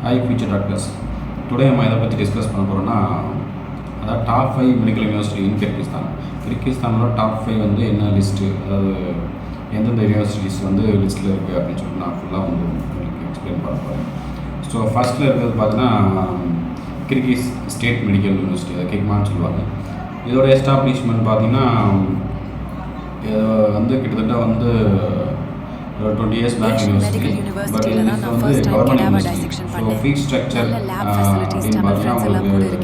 Hi future doctors. Today நம்ம இதை பற்றி டிஸ்கஸ் பண்ண போகிறோம்னா அதாவது டாப் 5 மெடிக்கல் யூனிவர்சிட்டி இன் கிர்கிஸ்தானோட டாப் 5 வந்து என்ன லிஸ்ட்டு, அதாவது எந்தெந்த யூனிவர்சிட்டிஸ் வந்து லிஸ்ட்டில் இருக்குது அப்படின்னு சொல்லிட்டு நான் ஃபுல்லாக வந்து உங்களுக்கு எக்ஸ்பிளைன் பண்ண போகிறேன். ஸோ ஃபஸ்ட்டில் இருக்கிறது பார்த்தீங்கன்னா கிர்கிஸ் ஸ்டேட் மெடிக்கல் யூனிவர்சிட்டி, அதை கிக்மான்னு சொல்லுவாங்க. இதோட எஸ்டாப்ளிஷ்மெண்ட் பார்த்தீங்கன்னா வந்து கிட்டத்தட்ட வந்து 20 years back யூனிவர்சிட்டி, பட் இது வந்து government university. So fees structure அப்படின்னு பார்த்தீங்கன்னா உங்களுக்கு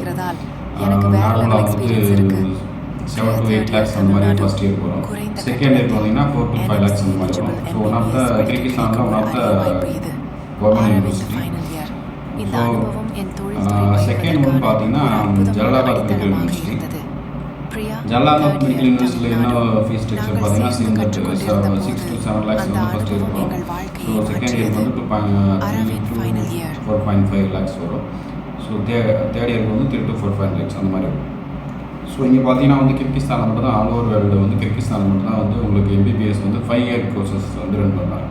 நார்மலாக வந்து 7 to 8 lakhs அந்த மாதிரி ஃபஸ்ட் இயர் வரும். செகண்ட் இயர் பார்த்தீங்கன்னா 4 to 5 lakhs அந்த மாதிரி வரும். ஸோ ஒன் ஆஃப் த கிர்கிஸ்தானில் one of the government university. So second one பார்த்தீங்கன்னா Jalalabad medical university. Jalalabad medical யூனிவர்சிட்டியில் என்ன ஃபீஸ் ஸ்ட்ரக்சர் பார்த்தீங்கன்னா 6 to 7 lakhs வந்து ஃபஸ்ட் இயர் வரும். ஸோ செகண்ட் இயர் வந்து 4.5 lakhs வரும். ஸோ தேர்ட் இயருக்கு வந்து 3 to 4.5 lakhs அந்த மாதிரி வரும். ஸோ இங்கே பார்த்தீங்கன்னா வந்து கிர்கிஸ்தானில் மட்டும் தான், ஆல் ஓவர் வேர்ல்டு வந்து கிர்கிஸ்தானில் மட்டும் தான் வந்து உங்களுக்கு எம்பிபிஎஸ் வந்து 5 year கோர்சஸ் வந்து ரன் பண்ணுறாங்க.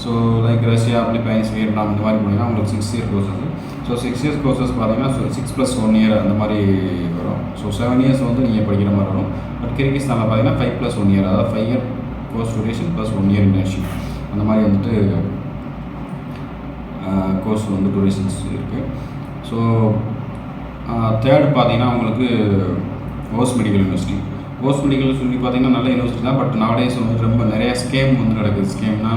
So like Russia, Philippines, Vietnam இந்த மாதிரி போனீங்கன்னா உங்களுக்கு 6 year courses. So 6 years courses பார்த்தீங்கன்னா 6 + 1 year அந்த மாதிரி வரும். ஸோ 7 years வந்து நீங்கள் படிக்கிற மாதிரி வரும். பட் கிர்கிஸ்தானில் பார்த்தீங்கன்னா 5 + 1 year, அதாவது 5 year course duration plus 1 year internship அந்த மாதிரி வந்துட்டு கோர்ஸ் வந்து டூரேஷன்ஸ் இருக்குது. ஸோ தேர்டு பார்த்தீங்கன்னா உங்களுக்கு hose medical university. Hose medical university பார்த்தீங்கன்னா நல்ல யூனிவர்சிட்டி தான். பட் நவடேஸ் வந்து ரொம்ப நிறையா ஸ்கேம் வந்து நடக்குது. ஸ்கேம்னா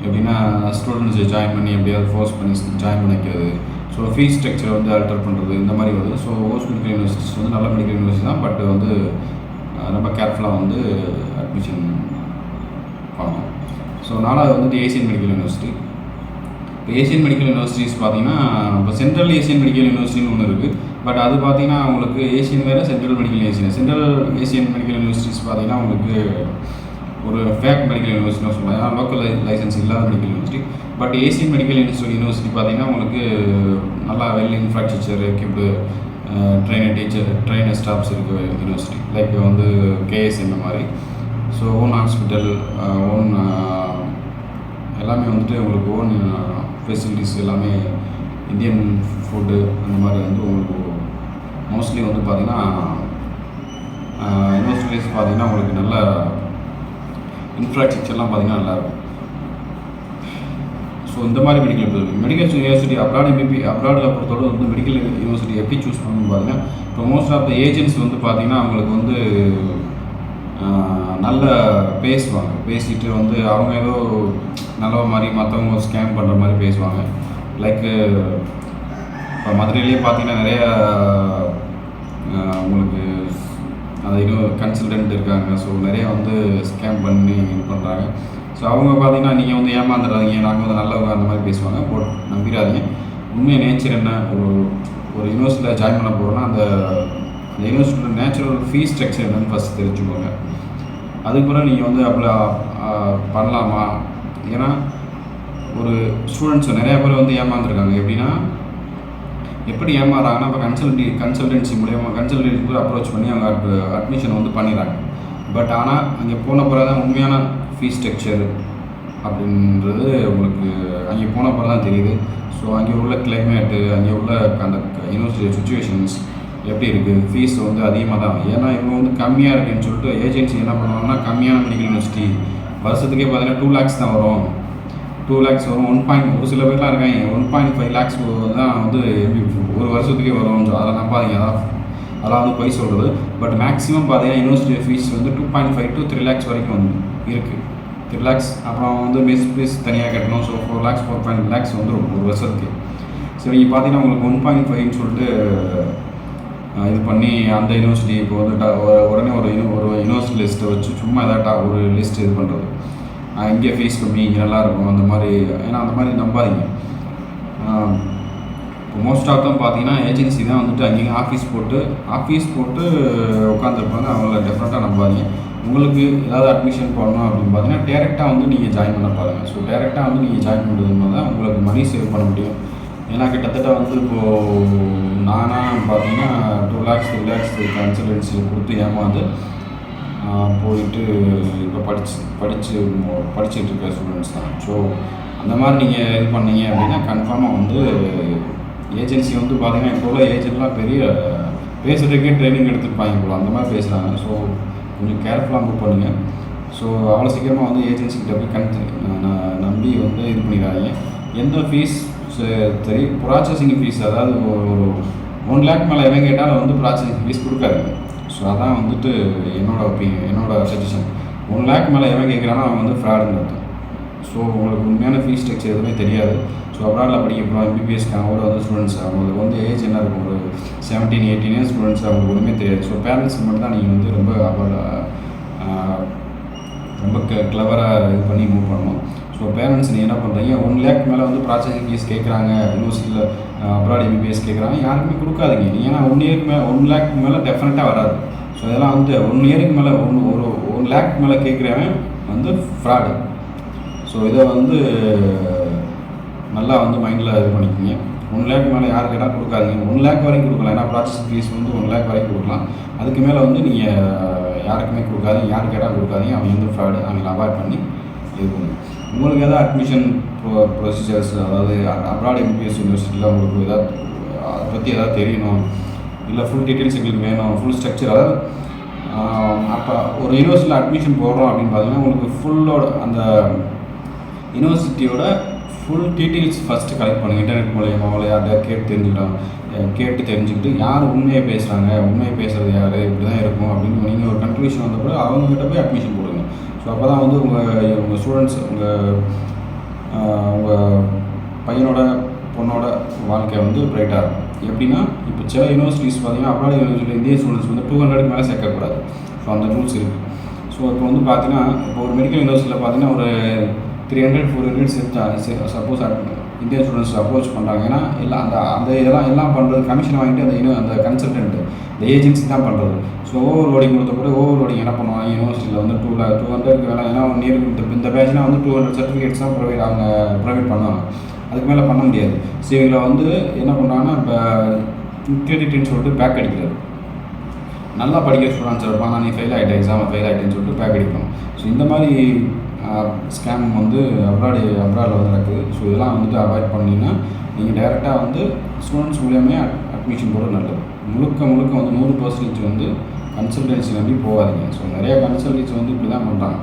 எப்படின்னா ஸ்டூடெண்ட்ஸை ஜாயின் பண்ணி எப்படியாவது ஃபோர்ஸ் பண்ணி ஜாயின் பண்ண வைக்கிறது. ஸோ ஃபீஸ் ஸ்ட்ரக்சர் வந்து ஆல்டர் பண்ணுறது இந்த மாதிரி வருது. ஸோ ஓஸ் மெடிக்கல் யூனிவர்சிட்டிஸ் வந்து நல்ல மெடிக்கல் யூனிவர்சிட்டி தான். பட் வந்து ரொம்ப கேர்ஃபுல்லாக வந்து அட்மிஷன் பண்ணணும். ஸோ நாலாவது வந்து ஏசியன் மெடிக்கல் யூனிவர்சிட்டி. இப்போ ஏசியன் மெடிக்கல் யூனிவர்சிட்டிஸ் பார்த்தீங்கன்னா இப்போ சென்ட்ரல் ஏசியன் மெடிக்கல் யூனிவர்சிட்டின்னு ஒன்று இருக்குது. பட் அது பார்த்தீங்கன்னா உங்களுக்கு ஏசியன் வேறு, central medical Asian. Central Asian medical universities பார்த்தீங்கன்னா உங்களுக்கு ஒரு ஃபேக் மெடிக்கல் யூனிவர்சிட்டின்னு சொல்லலாம், ஏன்னா லோக்கல் லைசன்ஸ் இல்லாத medical university. But Asian medical university பார்த்தீங்கன்னா உங்களுக்கு நல்லா well infrastructure equipped trainer staffs இருக்க யூனிவர்சிட்டி. லைக் வந்து கேஎஸ் இந்த மாதிரி. ஸோ ஓன் ஹாஸ்பிட்டல், ஓன் எல்லாமே வந்துட்டு உங்களுக்கு ஓன் ஃபெசிலிட்டிஸ் எல்லாமே, இந்தியன் ஃபுட்டு அந்த மாதிரி வந்து உங்களுக்கு மோஸ்ட்லி வந்து பார்த்திங்கன்னா யூனிவர்சிட்டிஸ் பார்த்திங்கன்னா உங்களுக்கு நல்ல இன்ஃப்ராஸ்ட்ரக்சர்லாம் பார்த்திங்கன்னா நல்லாயிருக்கும். ஸோ இந்த மாதிரி மெடிக்கல் யூனிவர்சிட்டி அப்ராடில் பொறுத்தவரை வந்து மெடிக்கல் யூனிவர்சிட்டி எப்படி சூஸ் பண்ணணும்னு பார்த்தீங்கன்னா, இப்போ மோஸ்ட் ஆஃப் த ஏஜென்ட்ஸ் வந்து பார்த்திங்கன்னா அவங்களுக்கு வந்து நல்ல பேசிட்டு வந்து அவங்க ஏதோ நல்ல மாதிரி மற்றவங்க ஸ்கேம் பண்ணுற மாதிரி பேசுவாங்க. லைக் இப்போ மதுரையிலேயே பார்த்தீங்கன்னா நிறையா உங்களுக்கு அது இன்னும் கன்சல்டன்ட் இருக்காங்க. ஸோ நிறையா வந்து ஸ்கேம் பண்ணி இது பண்ணுறாங்க. ஸோ அவங்க பார்த்தீங்கன்னா நீங்கள் வந்து ஏமாந்துடாதீங்க, நாங்கள் வந்து நல்லவங்க அந்த மாதிரி பேசுவாங்க. போட் நம்பிடாதீங்க. உண்மையை நேச்சர் என்ன, ஒரு யூனிவர்சிட்டியில் ஜாயின் பண்ண போகிறோன்னா அந்த யூனிவர்சிட்டியோட நேச்சுரல் ஃபீஸ் ஸ்ட்ரக்சர் என்னன்னு ஃபஸ்ட் தெரிஞ்சுக்கோங்க. அதுக்கப்புறம் நீங்கள் வந்து அப்ளை பண்ணலாமா. ஏன்னா ஒரு ஸ்டூடெண்ட்ஸ் நிறையா பேர் வந்து ஏமாந்துருக்காங்க. எப்படின்னா எப்படி ஏமாறாங்கன்னா, இப்போ கன்சல்டன்சி மூலியமாக கன்சல்டன்சி அப்ரோச் பண்ணி அவங்க அட்மிஷன் வந்து பண்ணிடுறாங்க. பட் ஆனால் அங்கே போன பிறகு தான் உண்மையான ஃபீஸ் ஸ்ட்ரக்சர் அப்படின்றது உங்களுக்கு அங்கே போன பிறகு தான் தெரியுது. ஸோ அங்கே உள்ள கிளைமேட்டு, அங்கே உள்ள அந்த யூனிவர்சிட்டி சுச்சுவேஷன்ஸ் எப்படி இருக்குது, ஃபீஸ் வந்து அதிகமாக தான். ஏன்னா இவங்க வந்து கம்மியாக இருக்குதுன்னு சொல்லிட்டு ஏஜென்சி என்ன பண்ணுவாங்கன்னா, கம்மியான மெடிக்கல் யூனிவர்சிட்டி வருஷத்துக்கே பார்த்தீங்கன்னா 2 lakhs தான் வரும். 2 lakhs வரும். ஒரு சில பேர்லாம் இருக்காங்க 1.5 lakhs தான் வந்து ஒரு வருஷத்துக்கே வரும். அதை நம்பாதீங்க, அதெல்லாம் வந்து போய் சொல்கிறது. பட் மேக்ஸிமம் பார்த்தீங்கன்னா யூனிவர்சிட்டி ஃபீஸ் வந்து 2.5 to 3 lakhs வரைக்கும் வந்து இருக்குது. 3 lakhs அப்புறம் வந்து மெஸ் ஃபீஸ் தனியாக கட்டணும். ஸோ 4 lakhs 4.5 lakhs வந்து ஒரு வருஷத்துக்கு. ஸோ நீங்கள் பார்த்தீங்கன்னா உங்களுக்கு 1.5ன்னு சொல்லிட்டு இது பண்ணி அந்த யூனிவர்சிட்டி இப்போ வந்து உடனே ஒரு யூனிவர்சிட்டி லிஸ்ட்டை வச்சு சும்மா ஏதாவது ஒரு லிஸ்ட் இது பண்ணுறது, இங்கே ஃபீஸ் கம்மி, இங்கே நல்லாயிருக்கும் அந்த மாதிரி. ஏன்னா அந்த மாதிரி நம்பாதீங்க. இப்போ மோஸ்ட் ஆஃப் தான் பார்த்தீங்கன்னா ஏஜென்சி தான் வந்துட்டு அங்கேயும் ஆஃபீஸ் போட்டு உட்காந்துருப்பாங்க. அவங்கள டெஃபினட்டாக நம்பாதீங்க. உங்களுக்கு ஏதாவது அட்மிஷன் போடணும் அப்படின்னு பார்த்தீங்கன்னா டேரெக்டாக வந்து நீங்கள் ஜாயின் பண்ண பாருங்கள். ஸோ டேரெக்டாக வந்து நீங்கள் ஜாயின் பண்ணுறதுனால தான் உங்களுக்கு மணி சேவ் பண்ண முடியும். ஏன்னா கிட்டத்தட்ட வந்து இப்போது நானாக பார்த்தீங்கன்னா 2 lakhs 3 lakhs கன்சல்டன்சி கொடுத்து ஏமாந்து போயிட்டு இப்போ படிச்சுட்டு இருக்க ஸ்டூடெண்ட்ஸ் தான். ஸோ அந்த மாதிரி நீங்கள் இது பண்ணீங்க அப்படின்னா கன்ஃபார்மாக வந்து ஏஜென்சி வந்து பார்த்தீங்கன்னா இப்போ உள்ள ஏஜென்ட்லாம் பெரிய பேசுகிறதுக்கே ட்ரைனிங் எடுத்துருப்பாங்க போல, அந்த மாதிரி பேசுகிறாங்க. ஸோ கொஞ்சம் கேர்ஃபுல்லாக மூவ் பண்ணுங்கள். ஸோ அவ்வளோ சீக்கிரமாக வந்து ஏஜென்சிக்கிட்ட போய் நம்பி வந்து இது பண்ணிடாதீங்க. எந்த ஃபீஸ் சரி, ப்ராசஸிங் ஃபீஸ் அதாவது ஒரு 1 lakh மேலே எவன் கேட்டாலும் வந்து ப்ராசஸிங் ஃபீஸ் கொடுக்காதீங்க. ஸோ அதான் வந்துட்டு என்னோட சஜஷன். 1 lakh மேலே எவன் கேட்குறானோ அவன் வந்து ஃப்ராடுன்னு அர்த்தம். ஸோ உங்களுக்கு உண்மையான ஃபீஸ் ஸ்ட்ரக்சர் எதுவுமே தெரியாது. ஸோ அப்ராடில் படிக்க போகிறோம் எம்பிபிஎஸ்க்காக கூட வந்து ஸ்டூடெண்ட்ஸ் அவங்களுக்கு வந்து ஏஜ் என்ன இருக்கும், ஒரு 17-18 இயர்ஸ் ஸ்டூடெண்ட்ஸ் அவங்களுக்கு ஒன்றுமே தெரியாது. ஸோ பேரண்ட்ஸ்க்கு மட்டும் தான் நீங்கள் வந்து ரொம்ப கிளவராக இது பண்ணி மூவ் பண்ணணும். ஸோ பேரண்ட்ஸ் நீங்கள் என்ன பண்ணுறீங்க, 1 lakh மேலே வந்து ப்ராசஸிங் ஃபீஸ் கேட்குறாங்க, யூனிவர்சிட்டியில் அப்ராட் எம்பிபிஎஸ் கேட்குறாங்க, யாருக்குமே கொடுக்காதீங்க. ஏன்னா 1 yearக்கு மேலே 1 lakh மேலே டெஃபினட்டாக வராது. ஸோ இதெல்லாம் வந்து 1 yearக்கு மேலே 1 lakh மேலே கேட்குறவன் வந்து ஃப்ராடு. ஸோ இதை வந்து நல்லா வந்து மைண்டில் இது பண்ணிக்கிங்க. 1 lakh மேலே யார் கேட்டால் கொடுக்காதீங்க. 1 lakh வரைக்கும் கொடுக்கலாம். ஏன்னா ப்ராசஸிங் ஃபீஸ் வந்து 1 lakh வரைக்கும் கொடுக்கலாம். அதுக்கு மேலே வந்து நீங்கள் யாருக்குமே கொடுக்காதீங்க, யார் கேட்டால் கொடுக்காதீங்க. அவங்க வந்து ஃப்ராடு, அவங்களை அவாய்ட் பண்ணி இது பண்ணுங்க. உங்களுக்கு எதாவது அட்மிஷன் ப்ரொசீஜர்ஸ், அதாவது அப்ராட் எம்பிபிஎஸ் யூனிவர்சிட்டியில் உங்களுக்கு எதாவது அதை பற்றி எதாவது தெரியணும், இல்லை ஃபுல் டீட்டெயில்ஸ் எங்களுக்கு வேணும், ஃபுல் ஸ்ட்ரக்சர், அதாவது அப்போ ஒரு யூனிவர்சிட்டியில் அட்மிஷன் போடுறோம் அப்படின்னு பார்த்தீங்கன்னா உங்களுக்கு ஃபுல்லோட அந்த யூனிவர்சிட்டியோட ஃபுல் டீட்டெயில்ஸ் ஃபஸ்ட்டு கலெக்ட் பண்ணுங்கள். இன்டர்நெட் மூலியமாக யார்கிட்ட கேட்டு தெரிஞ்சுக்கிட்டு யார் உண்மையை பேசுகிறாங்க, உண்மையை பேசுகிறது யார், இப்படி தான் இருக்கும் அப்படின்னு நீங்கள் ஒரு கன்க்ளூஷன் வந்த பிறகு அவங்ககிட்ட போய் அட்மிஷன் போடுங்க. ஸோ அப்போ தான் வந்து உங்கள் ஸ்டூடெண்ட்ஸ் உங்கள் பையனோட பொண்ணோட வாழ்க்கை வந்து பிரைட்டாக இருக்கும். எப்படின்னா இப்போ சில யூனிவர்சிட்டிஸ் பார்த்தீங்கன்னா அப்ராட் யூனிவர்சிட்டி இந்தியன் ஸ்டூடெண்ட்ஸ் வந்து 200க்கு மேலே சேர்க்கக்கூடாது. ஸோ அந்த ரூல்ஸ் இருக்குது. ஸோ இப்போ வந்து பார்த்தீங்கன்னா இப்போ ஒரு மெடிக்கல் யூனிவர்சிட்டியில் பார்த்தீங்கன்னா ஒரு 300-400 சேர்த்து சப்போஸ் இந்தியன் ஸ்டூடெண்ட்ஸ் அப்ரோச் பண்ணுறாங்க. ஏன்னா அந்த இதெல்லாம் பண்ணுறது கமிஷன் வாங்கிட்டு அந்த கன்சல்டன்ட் இந்த ஏஜென்சி தான் பண்ணுறது. ஸோ ஓவர் லோடிங் கொடுத்த பிறகு ஓவர் லோடிங் என்ன பண்ணுவாங்க, யூனிவர்சிட்டியில் வந்து 200க்கு வேலை, ஏன்னா இந்த பேட்ச்னால் வந்து 200 சர்டிஃபிகேட்ஸ் தான் ப்ரொவைட் பண்ணுவாங்க. அதுக்கு மேலே பண்ண முடியாது. ஸோ இவங்களை வந்து என்ன பண்ணுறாங்கன்னா இப்போ கிரெடிட்னு சொல்லிட்டு பேக் அடிக்கிறது. நல்லா படிக்கிற ஸ்டூடெண்ட்ஸ் இருப்பாங்க, நீ ஃபெயில் எக்ஸாமில் ஃபெயில் ஆகிட்டேன்னு சொல்லிட்டு பேக் அடிக்கணும். ஸோ இந்த மாதிரி ஸ்கேம் வந்து அப்ராடில் வந்து நடக்குது. ஸோ இதெல்லாம் வந்துட்டு அவாய்ட் பண்ணிங்கன்னா நீங்கள் டைரெக்டாக வந்து ஸ்டூடெண்ட்ஸ் மூலியமே அட்மிஷன் போடுறது நல்லது. முழுக்க வந்து 100% வந்து கன்சல்டன்சி நம்பி போகாதீங்க. ஸோ நிறையா கன்சல்டன்சி வந்து இப்படி தான் பண்ணுறாங்க.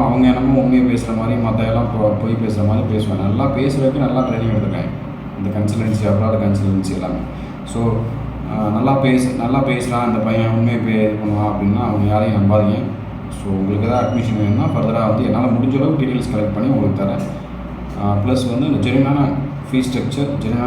அவங்க என்னமோ உண்மையை பேசுகிற மாதிரி மற்ற எல்லாம் போய் பேசுகிற மாதிரி பேசுவாங்க. நல்லா பேசுகிறதுக்கு நல்லா ட்ரைனிங் எடுத்துருக்காங்க இந்த கன்சல்டன்சி, அப்ராட் கன்சல்டன்சி எல்லாமே. ஸோ நல்லா பேசலாம், அந்த பையன் உண்மையை இது பண்ணுவான் அப்படின்னா அவங்க யாரையும் நம்பாதீங்க. ஸோ உங்களுக்கு எதாவது அட்மிஷன் வேணும்னா ஃபர்தராக வந்து என்னால் முடிஞ்ச அளவுக்கு டீட்டெயில்ஸ் கலெக்ட் பண்ணி உங்களுக்கு தரேன். ப்ளஸ் வந்து ஜென்யூனான ஃபீஸ் ஸ்ட்ரக்சர், ஜென்யூனான